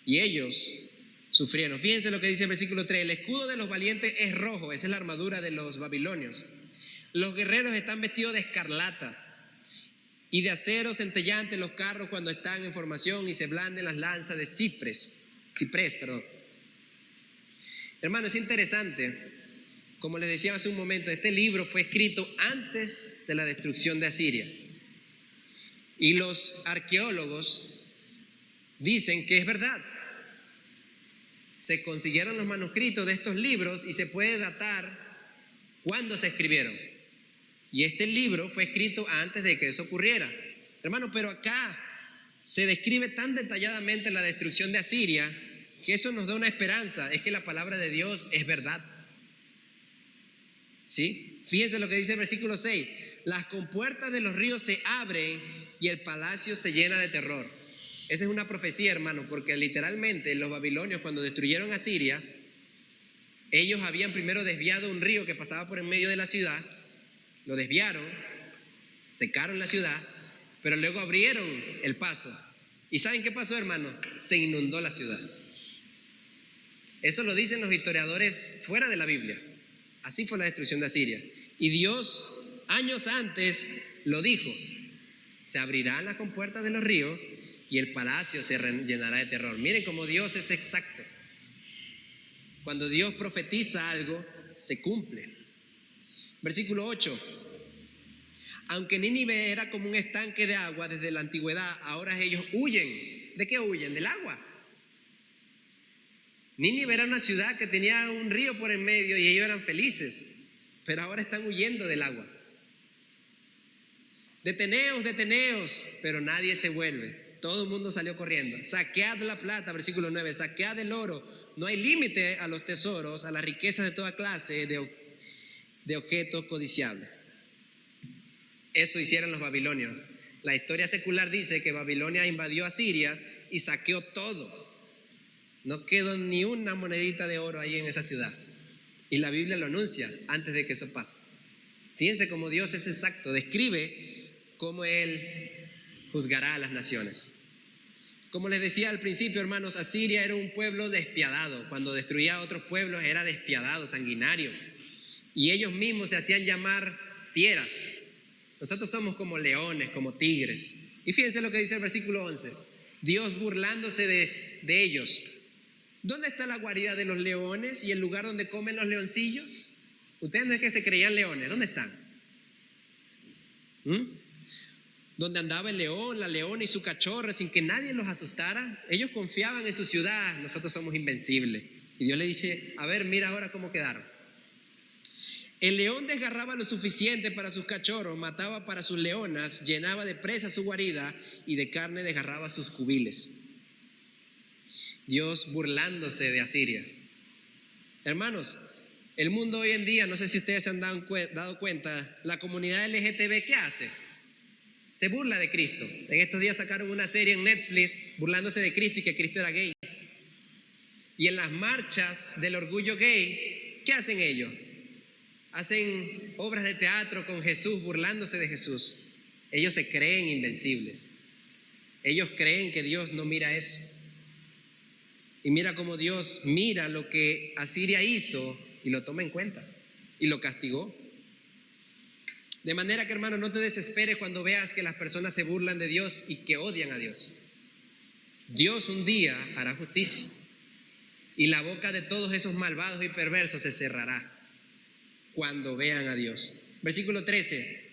Y ellos sufrieron. Fíjense lo que dice el versículo 3. El escudo de los valientes es rojo, esa es la armadura de los babilonios. Los guerreros están vestidos de escarlata y de acero centellante los carros cuando están en formación y se blanden las lanzas de ciprés. Hermano, es interesante. Como les decía hace un momento, este libro fue escrito antes de la destrucción de Asiria. Y los arqueólogos dicen que es verdad. Se consiguieron los manuscritos de estos libros y se puede datar cuándo se escribieron. Y este libro fue escrito antes de que eso ocurriera. Hermano, pero acá se describe tan detalladamente la destrucción de Asiria que eso nos da una esperanza, es que la palabra de Dios es verdad. ¿Sí? Fíjense lo que dice el versículo 6. Las compuertas de los ríos se abren y el palacio se llena de terror. Esa es una profecía, hermano, porque literalmente los babilonios cuando destruyeron a Siria, ellos habían primero desviado un río que pasaba por en medio de la ciudad, lo desviaron, secaron la ciudad, pero luego abrieron el paso. ¿Y saben qué pasó, hermano? Se inundó la ciudad. Eso lo dicen los historiadores fuera de la Biblia. Así fue la destrucción de Asiria. Y Dios, años antes, lo dijo: se abrirán las compuertas de los ríos y el palacio se llenará de terror. Miren cómo Dios es exacto. Cuando Dios profetiza algo, se cumple. Versículo 8. Aunque Nínive era como un estanque de agua desde la antigüedad, ahora ellos huyen. ¿De qué huyen? Del agua. Nínive era una ciudad que tenía un río por en medio y ellos eran felices, pero ahora están huyendo del agua. Deteneos, deteneos, pero nadie se vuelve. Todo el mundo salió corriendo. Saquead la plata, versículo 9, saquead el oro. No hay límite a los tesoros, a las riquezas de toda clase de objetos codiciables. Eso hicieron los babilonios. La historia secular dice que Babilonia invadió a Siria y saqueó todo. No quedó ni una monedita de oro ahí en esa ciudad. Y la Biblia lo anuncia antes de que eso pase. Fíjense cómo Dios es exacto, describe cómo Él juzgará a las naciones. Como les decía al principio, hermanos, Asiria era un pueblo despiadado. Cuando destruía a otros pueblos era despiadado, sanguinario. Y ellos mismos se hacían llamar fieras. Nosotros somos como leones, como tigres. Y fíjense lo que dice el versículo 11. Dios burlándose de ellos. ¿Dónde está la guarida de los leones y el lugar donde comen los leoncillos? Ustedes no es que se creían leones, ¿dónde están? Donde andaba el león, la leona y su cachorra sin que nadie los asustara. Ellos confiaban en su ciudad. Nosotros somos invencibles. Y Dios le dice, a ver, mira ahora cómo quedaron. El león desgarraba lo suficiente para sus cachorros, mataba para sus leonas, llenaba de presa su guarida y de carne desgarraba sus cubiles. Dios burlándose de Asiria. Hermanos, el mundo hoy en día, no sé si ustedes se han dado cuenta, la comunidad LGTB, ¿qué hace? Se burla de Cristo. En estos días sacaron una serie en Netflix burlándose de Cristo y que Cristo era gay. Y en las marchas del orgullo gay, ¿qué hacen ellos? Hacen obras de teatro con Jesús, burlándose de Jesús. Ellos se creen invencibles. Ellos creen que Dios no mira eso. Y mira cómo Dios mira lo que Asiria hizo y lo toma en cuenta y lo castigó. De manera que, hermano, no te desesperes cuando veas que las personas se burlan de Dios y que odian a Dios. Dios un día hará justicia y la boca de todos esos malvados y perversos se cerrará cuando vean a Dios. Versículo 13.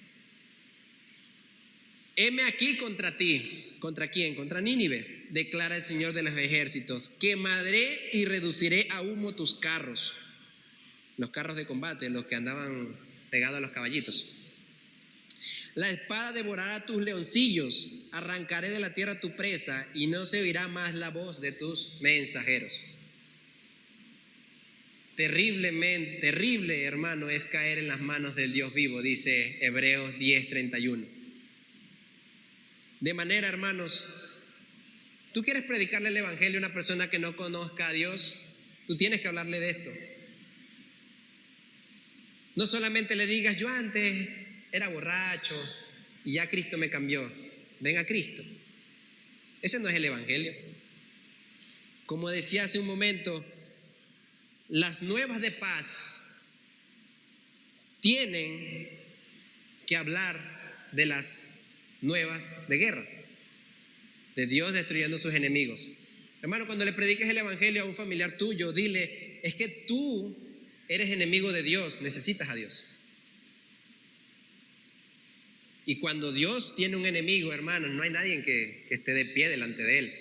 Heme aquí contra ti. ¿Contra quién? Contra Nínive, declara el Señor de los ejércitos. Quemaré y reduciré a humo tus carros. Los carros de combate, los que andaban pegados a los caballitos. La espada devorará tus leoncillos. Arrancaré de la tierra tu presa y no se oirá más la voz de tus mensajeros. Terrible, hermano, es caer en las manos del Dios vivo, dice Hebreos 10:31. De manera, hermanos, tú quieres predicarle el evangelio a una persona que no conozca a Dios, tú tienes que hablarle de esto. No solamente le digas, yo antes era borracho y ya Cristo me cambió. Ven a Cristo. Ese no es el evangelio. Como decía hace un momento, las nuevas de paz tienen que hablar de las nuevas de guerra, de Dios destruyendo sus enemigos. Hermano, cuando le prediques el evangelio a un familiar tuyo, dile, es que tú eres enemigo de Dios, necesitas a Dios. Y cuando Dios tiene un enemigo, hermanos, no hay nadie que esté de pie delante de él.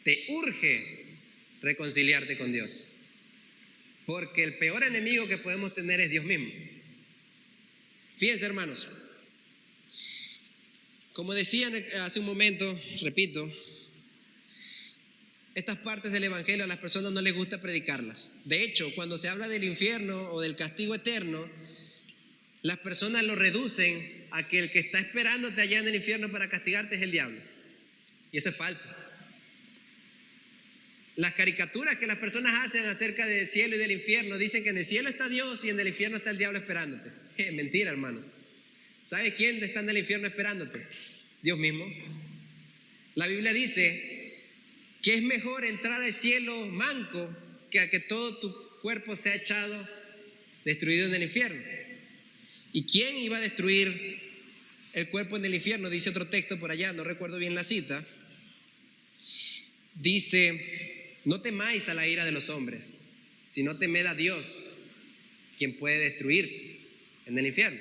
Te urge reconciliarte con Dios, porque el peor enemigo que podemos tener es Dios mismo. Fíjense, hermanos, como decían hace un momento, repito, estas partes del evangelio a las personas no les gusta predicarlas. De hecho, cuando se habla del infierno o del castigo eterno, las personas lo reducen a que el que está esperándote allá en el infierno para castigarte es el diablo. Y eso es falso. Las caricaturas que las personas hacen acerca del cielo y del infierno dicen que en el cielo está Dios y en el infierno está el diablo esperándote. Mentira, hermanos. ¿Sabes quién está en el infierno esperándote? Dios mismo. La Biblia dice que es mejor entrar al cielo manco que a que todo tu cuerpo sea echado, destruido en el infierno. ¿Y quién iba a destruir el cuerpo en el infierno? Dice otro texto por allá, no recuerdo bien la cita. Dice, no temáis a la ira de los hombres, sino temed a Dios, quien puede destruirte en el infierno.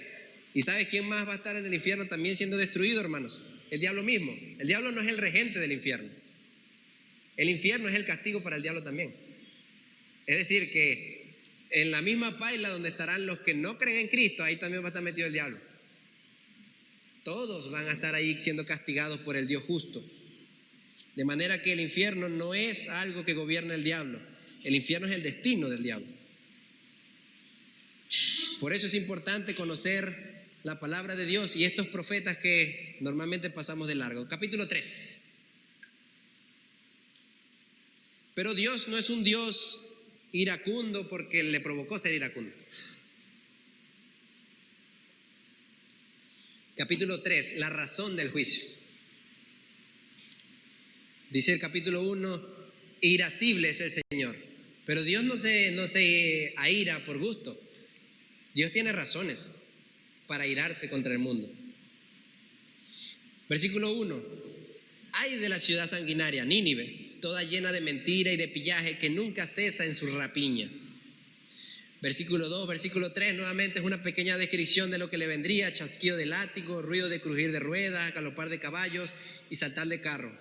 ¿Y sabes quién más va a estar en el infierno también siendo destruido, hermanos? El diablo mismo. El diablo no es el regente del infierno. El infierno es el castigo para el diablo también. Es decir, que en la misma paila donde estarán los que no creen en Cristo, ahí también va a estar metido el diablo. Todos van a estar ahí siendo castigados por el Dios justo. De manera que el infierno no es algo que gobierna el diablo. El infierno es el destino del diablo. Por eso es importante conocer la palabra de Dios y estos profetas que normalmente pasamos de largo. Capítulo 3. Pero Dios no es un Dios iracundo porque le provocó ser iracundo. Capítulo 3, la razón del juicio. Dice el capítulo 1, irascible es el Señor. Pero Dios no se aira por gusto. Dios tiene razones para airarse contra el mundo. Versículo 1. Ay de la ciudad sanguinaria, Nínive, toda llena de mentira y de pillaje, que nunca cesa en su rapiña. Versículo 2, versículo 3, nuevamente es una pequeña descripción de lo que le vendría: chasquido de látigo, ruido de crujir de ruedas, galopar de caballos y saltar de carro.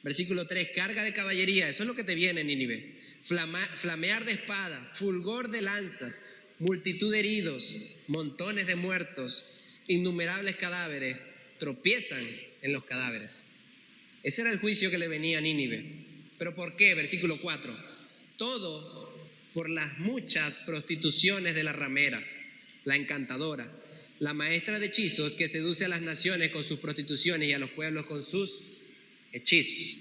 Versículo 3, carga de caballería, eso es lo que te viene, Nínive. Flamear de espada, fulgor de lanzas, multitud de heridos, montones de muertos, innumerables cadáveres, tropiezan en los cadáveres. Ese era el juicio que le venía a Nínive. ¿Pero por qué? Versículo 4, todo por las muchas prostituciones de la ramera, la encantadora, la maestra de hechizos que seduce a las naciones con sus prostituciones y a los pueblos con sus hechizos.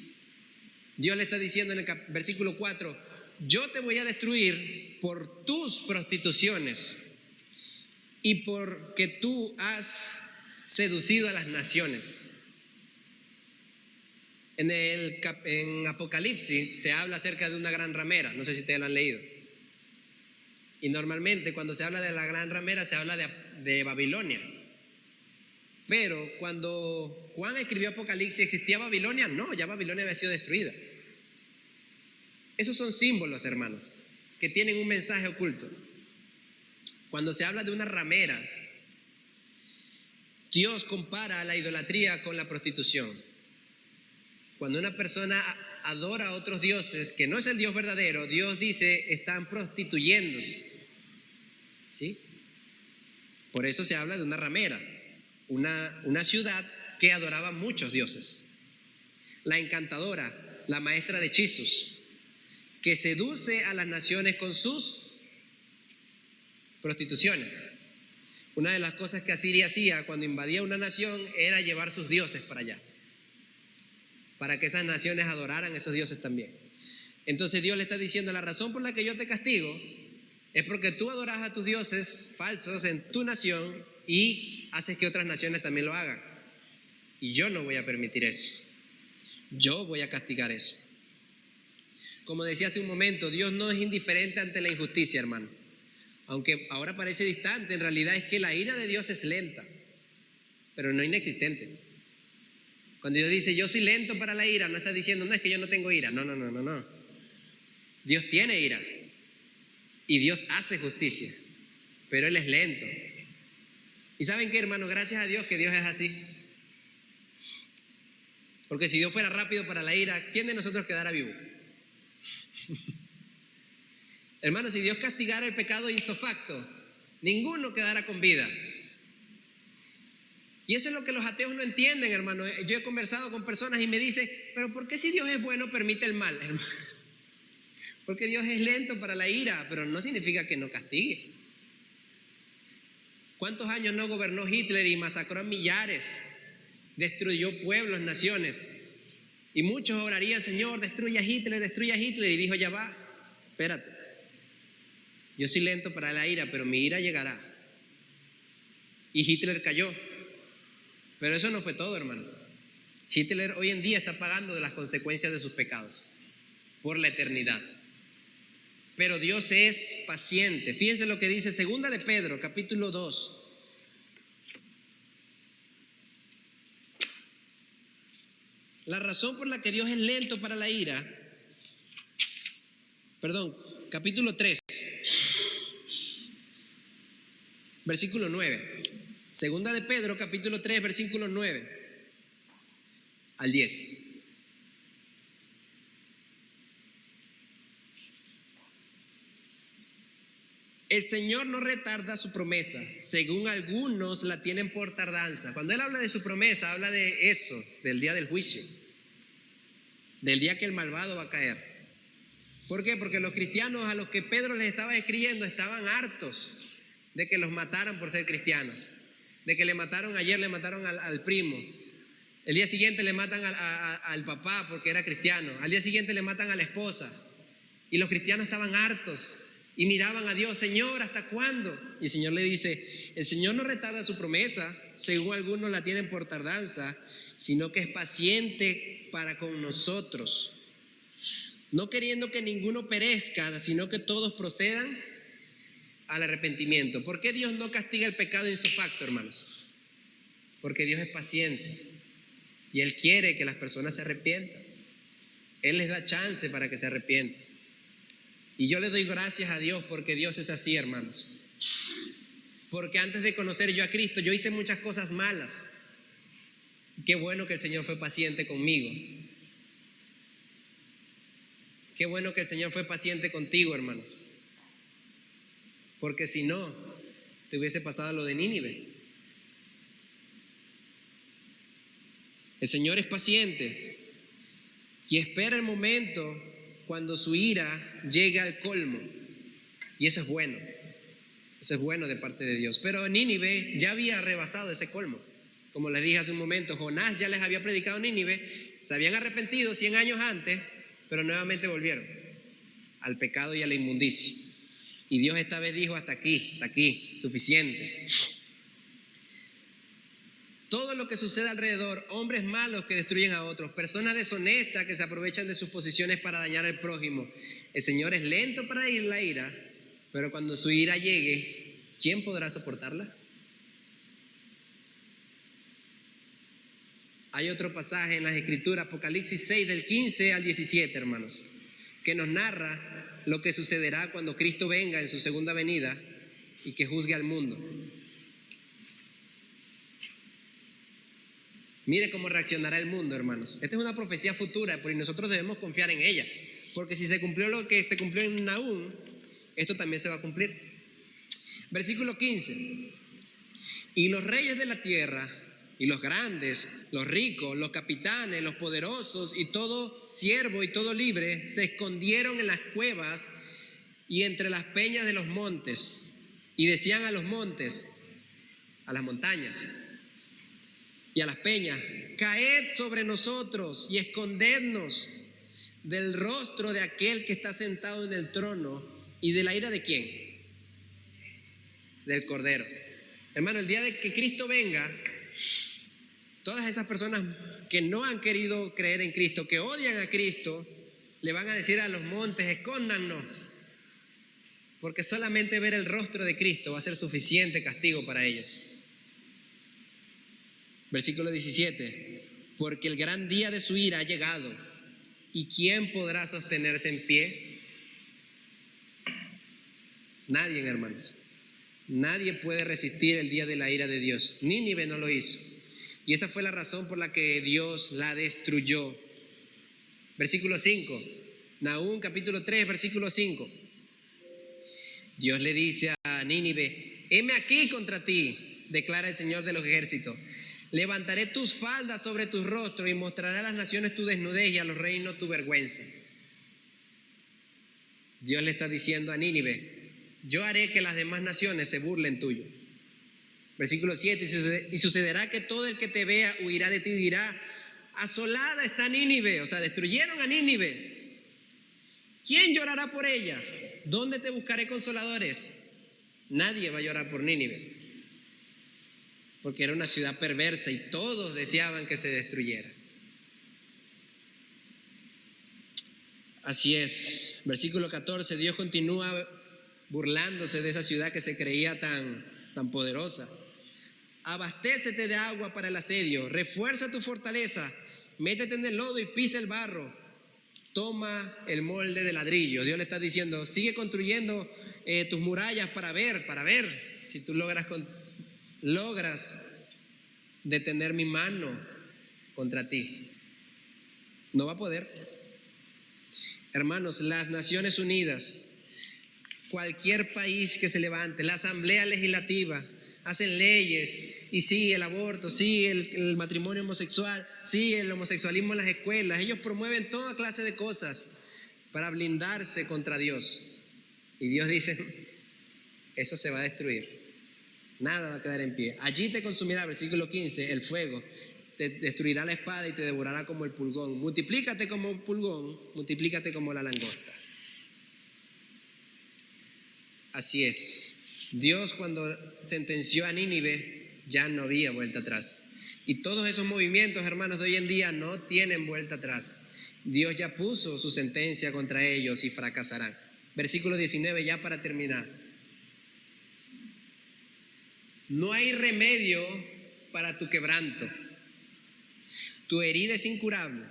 Dios le está diciendo en el versículo 4, yo te voy a destruir por tus prostituciones y porque tú has seducido a las naciones. En Apocalipsis se habla acerca de una gran ramera, no sé si ustedes lo han leído. Y normalmente cuando se habla de la gran ramera se habla de Babilonia. Pero cuando Juan escribió Apocalipsis, ¿existía Babilonia? No, ya Babilonia había sido destruida. Esos son símbolos, hermanos, que tienen un mensaje oculto. Cuando se habla de una ramera, Dios compara la idolatría con la prostitución. Cuando una persona adora a otros dioses, que no es el Dios verdadero, Dios dice, están prostituyéndose. ¿Sí? Por eso se habla de una ramera, una ciudad que adoraba muchos dioses. La encantadora, la maestra de hechizos, que seduce a las naciones con sus prostituciones. Una de las cosas que Asiria hacía cuando invadía una nación era llevar sus dioses para allá, para que esas naciones adoraran a esos dioses también. Entonces Dios le está diciendo, la razón por la que yo te castigo es porque tú adoras a tus dioses falsos en tu nación y haces que otras naciones también lo hagan. Y yo no voy a permitir eso. Yo voy a castigar eso. Como decía hace un momento, Dios no es indiferente ante la injusticia, hermano. Aunque ahora parece distante, en realidad es que la ira de Dios es lenta, pero no inexistente. Cuando Dios dice, yo soy lento para la ira, no está diciendo, no es que yo no tengo ira. No. Dios tiene ira y Dios hace justicia, pero Él es lento. ¿Y saben qué, hermano? Gracias a Dios que Dios es así. Porque si Dios fuera rápido para la ira, ¿quién de nosotros quedara vivo? Hermano, si Dios castigara el pecado ipso facto, ninguno quedara con vida. Y eso es lo que los ateos no entienden, hermano. Yo he conversado con personas y me dicen, pero ¿por qué si Dios es bueno permite el mal, hermano? Porque Dios es lento para la ira, pero no significa que no castigue. ¿Cuántos años no gobernó Hitler y masacró a millares? Destruyó pueblos, naciones. Y muchos orarían, Señor, destruya a Hitler. Y dijo, ya va, espérate. Yo soy lento para la ira, pero mi ira llegará. Y Hitler cayó. Pero eso no fue todo, hermanos. Hitler hoy en día está pagando de las consecuencias de sus pecados por la eternidad. Pero Dios es paciente. Fíjense lo que dice 2 de Pedro, capítulo 2. La razón por la que Dios es lento para la ira, capítulo 3, versículo 9. Segunda de Pedro, capítulo 3, versículos 9 al 10. El Señor no retarda su promesa, según algunos la tienen por tardanza. Cuando Él habla de su promesa, habla de eso, del día del juicio, del día que el malvado va a caer. ¿Por qué? Porque los cristianos a los que Pedro les estaba escribiendo estaban hartos de que los mataran por ser cristianos, de que ayer le mataron al primo, el día siguiente le matan al papá porque era cristiano, al día siguiente le matan a la esposa, y los cristianos estaban hartos y miraban a Dios: Señor, ¿hasta cuándo? Y el Señor le dice: el Señor no retarda su promesa, según algunos la tienen por tardanza, sino que es paciente para con nosotros, no queriendo que ninguno perezca, sino que todos procedan al arrepentimiento. ¿Por qué Dios no castiga el pecado ipso facto, hermanos? Porque Dios es paciente y Él quiere que las personas se arrepientan. Él les da chance para que se arrepientan. Y yo le doy gracias a Dios porque Dios es así, hermanos. Porque antes de conocer yo a Cristo, yo hice muchas cosas malas. Qué bueno que el Señor fue paciente conmigo. Qué bueno que el Señor fue paciente contigo, hermanos. Porque si no, te hubiese pasado lo de Nínive. El Señor es paciente y espera el momento cuando su ira llegue al colmo. Y eso es bueno. Eso es bueno de parte de Dios. Pero Nínive ya había rebasado ese colmo. Como les dije hace un momento, Jonás ya les había predicado a Nínive, se habían arrepentido 100 años antes, pero nuevamente volvieron al pecado y a la inmundicia. Y Dios esta vez dijo: hasta aquí, suficiente. Todo lo que sucede alrededor, hombres malos que destruyen a otros, personas deshonestas que se aprovechan de sus posiciones para dañar al prójimo. El Señor es lento para ir la ira, pero cuando su ira llegue, ¿quién podrá soportarla? Hay otro pasaje en las Escrituras, Apocalipsis 6, del 15 al 17, hermanos, que nos narra lo que sucederá cuando Cristo venga en su segunda venida y que juzgue al mundo. Mire cómo reaccionará el mundo, hermanos. Esta es una profecía futura, pero nosotros debemos confiar en ella, porque si se cumplió lo que se cumplió en Nahum, esto también se va a cumplir. Versículo 15. Y los reyes de la tierra, y los grandes, los ricos, los capitanes, los poderosos, y todo siervo y todo libre, se escondieron en las cuevas y entre las peñas de los montes, y decían a los montes, a las montañas y a las peñas: caed sobre nosotros y escondednos del rostro de aquel que está sentado en el trono y de la ira de ¿quién? Del Cordero. Hermano, el día de que Cristo venga, todas esas personas que no han querido creer en Cristo, que odian a Cristo, le van a decir a los montes: escóndannos, porque solamente ver el rostro de Cristo va a ser suficiente castigo para ellos. Versículo 17. Porque el gran día de su ira ha llegado, ¿y quién podrá sostenerse en pie? Nadie, hermanos. Nadie puede resistir el día de la ira de Dios. Nínive no lo hizo, y esa fue la razón por la que Dios la destruyó. Versículo 5. Nahum capítulo 3, versículo 5. Dios le dice a Nínive: heme aquí contra ti, declara el Señor de los ejércitos. Levantaré tus faldas sobre tus rostros y mostraré a las naciones tu desnudez y a los reinos tu vergüenza. Dios le está diciendo a Nínive: yo haré que las demás naciones se burlen tuyo. Versículo 7. Y sucederá que todo el que te vea huirá de ti y dirá: asolada está Nínive. O sea, destruyeron a Nínive. ¿Quién llorará por ella? ¿Dónde te buscaré consoladores? Nadie va a llorar por Nínive, porque era una ciudad perversa y todos deseaban que se destruyera. Así es. Versículo 14. Dios continúa burlándose de esa ciudad que se creía tan poderosa. Abastécete de agua para el asedio, refuerza tu fortaleza, métete en el lodo y pisa el barro, toma el molde de ladrillo. Dios le está diciendo: sigue construyendo tus murallas para ver si tú logras logras detener mi mano contra ti. No va a poder. Hermanos, las Naciones Unidas, cualquier país que se levante, la Asamblea Legislativa, hacen leyes, y sí, el aborto, sí, el matrimonio homosexual, sí, el homosexualismo en las escuelas. Ellos promueven toda clase de cosas para blindarse contra Dios. Y Dios dice, eso se va a destruir. Nada va a quedar en pie. Allí te consumirá, versículo 15, el fuego. Te destruirá la espada y te devorará como el pulgón. Multiplícate como el pulgón, multiplícate como la langosta. Así es. Dios, cuando sentenció a Nínive, ya no había vuelta atrás. Y todos esos movimientos, hermanos, de hoy en día no tienen vuelta atrás. Dios ya puso su sentencia contra ellos y fracasarán. Versículo 19, ya para terminar. No hay remedio para tu quebranto. Tu herida es incurable.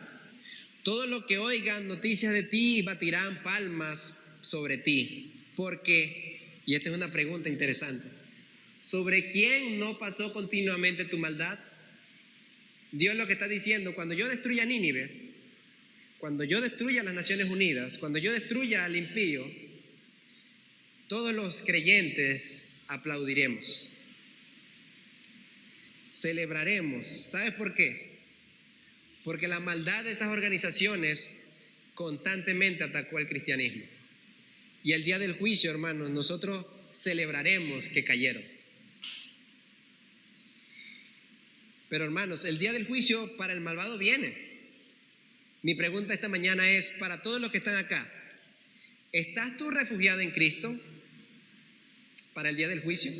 Todo lo que oigan noticias de ti batirán palmas sobre ti. Porque, y esta es una pregunta interesante, ¿sobre quién no pasó continuamente tu maldad? Dios lo que está diciendo, cuando yo destruya Nínive, cuando yo destruya las Naciones Unidas, cuando yo destruya al impío, todos los creyentes aplaudiremos, celebraremos. ¿Sabes por qué? Porque la maldad de esas organizaciones constantemente atacó al cristianismo. Y el día del juicio, hermanos, nosotros celebraremos que cayeron. Pero hermanos, el día del juicio para el malvado viene. Mi pregunta esta mañana es para todos los que están acá: ¿estás tú refugiado en Cristo para el día del juicio?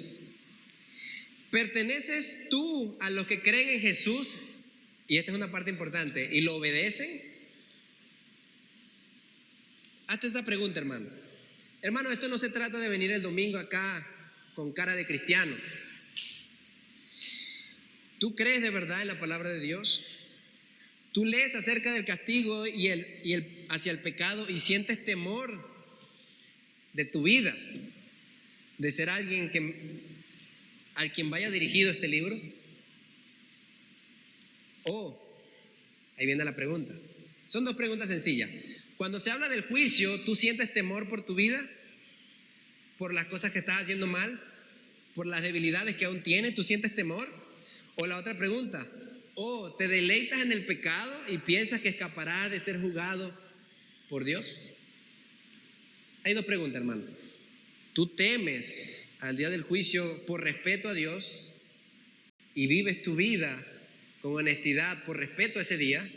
¿Perteneces tú a los que creen en Jesús? Y esta es una parte importante, ¿y lo obedecen? Hazte esa pregunta, hermano. Hermano, esto no se trata de venir el domingo acá con cara de cristiano. ¿Tú crees de verdad en la palabra de Dios? ¿Tú lees acerca del castigo hacia el pecado y sientes temor de tu vida, de ser alguien al quien vaya dirigido este libro? Ahí viene la pregunta. Son dos preguntas sencillas. Cuando se habla del juicio, ¿tú sientes temor por tu vida? ¿Por las cosas que estás haciendo mal? ¿Por las debilidades que aún tienes? ¿Tú sientes temor? O la otra pregunta, ¿te deleitas en el pecado y piensas que escaparás de ser juzgado por Dios? Hay dos preguntas, hermano. ¿Tú temes al día del juicio por respeto a Dios y vives tu vida con honestidad por respeto a ese día?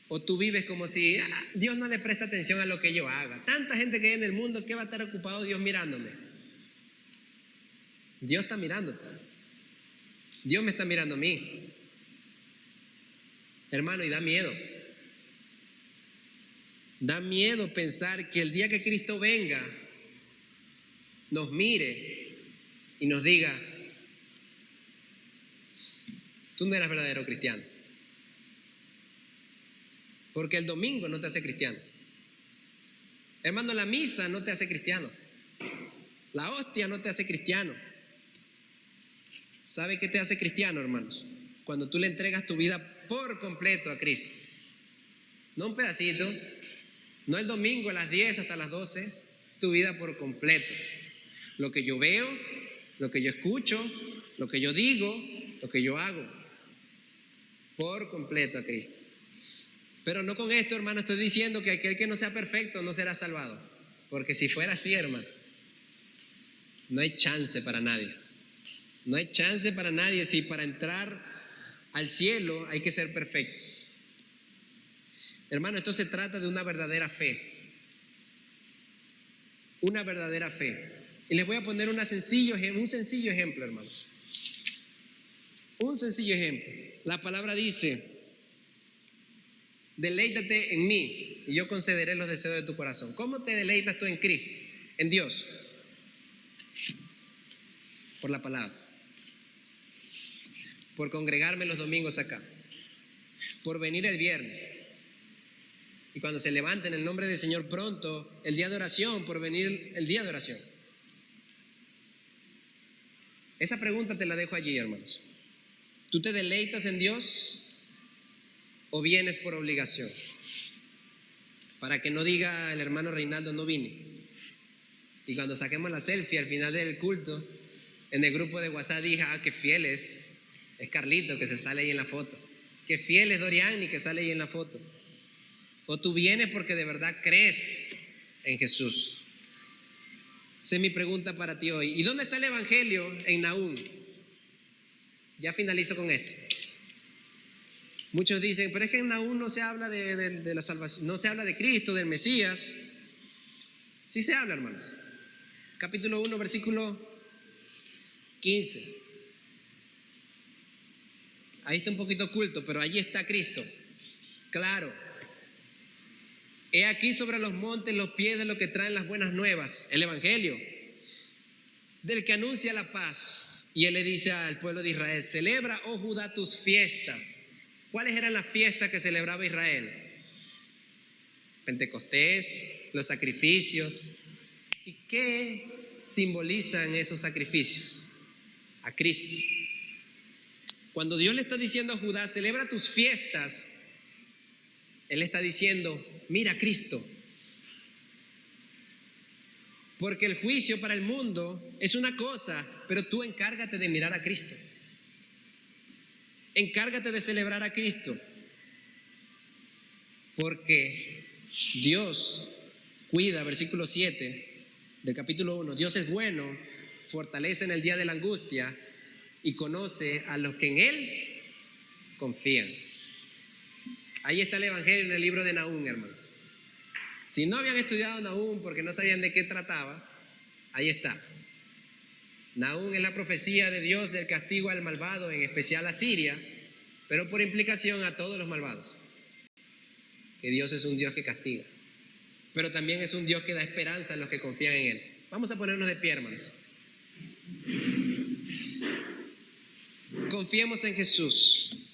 ¿O tú vives como si Dios no le presta atención a lo que yo haga? Tanta gente que hay en el mundo, ¿qué va a estar ocupado Dios mirándome? Dios está mirándote. Dios me está mirando a mí. Hermano, y da miedo. Da miedo pensar que el día que Cristo venga, nos mire y nos diga: tú no eras verdadero cristiano. Porque el domingo no te hace cristiano. Hermano, la misa no te hace cristiano. La hostia no te hace cristiano. ¿Sabe qué te hace cristiano, hermanos? Cuando tú le entregas tu vida por completo a Cristo. No un pedacito, no el domingo a las 10 hasta las 12, tu vida por completo. Lo que yo veo, lo que yo escucho, lo que yo digo, lo que yo hago, por completo a Cristo. Pero no con esto, hermano, estoy diciendo que aquel que no sea perfecto no será salvado. Porque si fuera así, hermano, no hay chance para nadie. No hay chance para nadie si para entrar al cielo hay que ser perfectos. Hermano, esto se trata de una verdadera fe. Una verdadera fe. Y les voy a poner un sencillo ejemplo, hermanos. Un sencillo ejemplo. La palabra dice: deleítate en mí y yo concederé los deseos de tu corazón. ¿Cómo te deleitas tú en Cristo? En Dios. Por la palabra. Por congregarme los domingos acá. Por venir el viernes. Y cuando se levanten en el nombre del Señor pronto, el día de oración, por venir el día de oración. Esa pregunta te la dejo allí, hermanos. ¿Tú te deleitas en Dios o vienes por obligación? Para que no diga el hermano Reinaldo, no vine. Y cuando saquemos la selfie al final del culto, en el grupo de WhatsApp dije, qué fiel es Carlito que se sale ahí en la foto. Qué fiel es Doriani que sale ahí en la foto. O tú vienes porque de verdad crees en Jesús. Esa es mi pregunta para ti hoy. ¿Y dónde está el evangelio? En Nahum. Ya finalizo con esto. Muchos dicen, pero es que en Nahum no se habla de la salvación, no se habla de Cristo, del Mesías. Sí se habla, hermanos. Capítulo 1, versículo 15. Ahí está un poquito oculto, pero allí está Cristo. Claro. He aquí sobre los montes los pies de los que traen las buenas nuevas, el evangelio, del que anuncia la paz. Y él le dice al pueblo de Israel, celebra, oh Judá, tus fiestas. ¿Cuáles eran las fiestas que celebraba Israel? Pentecostés, los sacrificios. ¿Y qué simbolizan esos sacrificios? A Cristo. Cuando Dios le está diciendo a Judá, celebra tus fiestas, Él está diciendo, mira a Cristo. Porque el juicio para el mundo es una cosa, pero tú encárgate de mirar a Cristo. Encárgate de celebrar a Cristo. Porque Dios cuida, versículo 7 del capítulo 1, Dios es bueno, fortalece en el día de la angustia y conoce a los que en Él confían. Ahí está el evangelio en el libro de Nahum, hermanos. Si no habían estudiado Nahum porque no sabían de qué trataba, ahí está. Nahum es la profecía de Dios del castigo al malvado, en especial a Siria, pero por implicación a todos los malvados. Que Dios es un Dios que castiga, pero también es un Dios que da esperanza a los que confían en Él. Vamos a ponernos de pie, hermanos. Confiemos en Jesús.